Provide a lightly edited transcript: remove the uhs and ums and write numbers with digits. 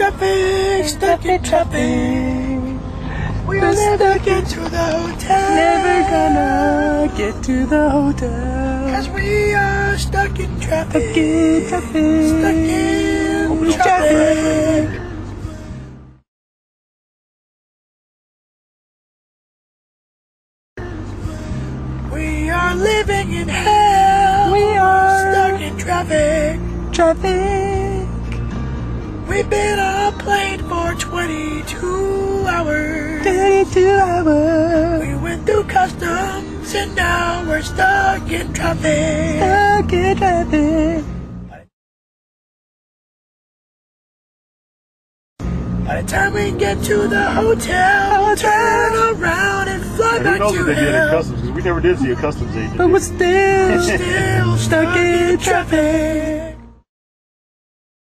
traffic, stuck in traffic. We'll never get to the hotel. Never gonna get to the hotel. 'Cause we are stuck in traffic. Stuck in traffic. Stuck in traffic. We are living in hell. We are stuck in traffic. Traffic. We've been on a plane for 22 hours. 22 hours. We went through customs and now we're stuck in traffic. Stuck in traffic. By the time we get to the hotel, we'll turn around and fly And back who knows to what they did at hell. customs, because we never did see a customs agent. But we're still Still stuck in traffic.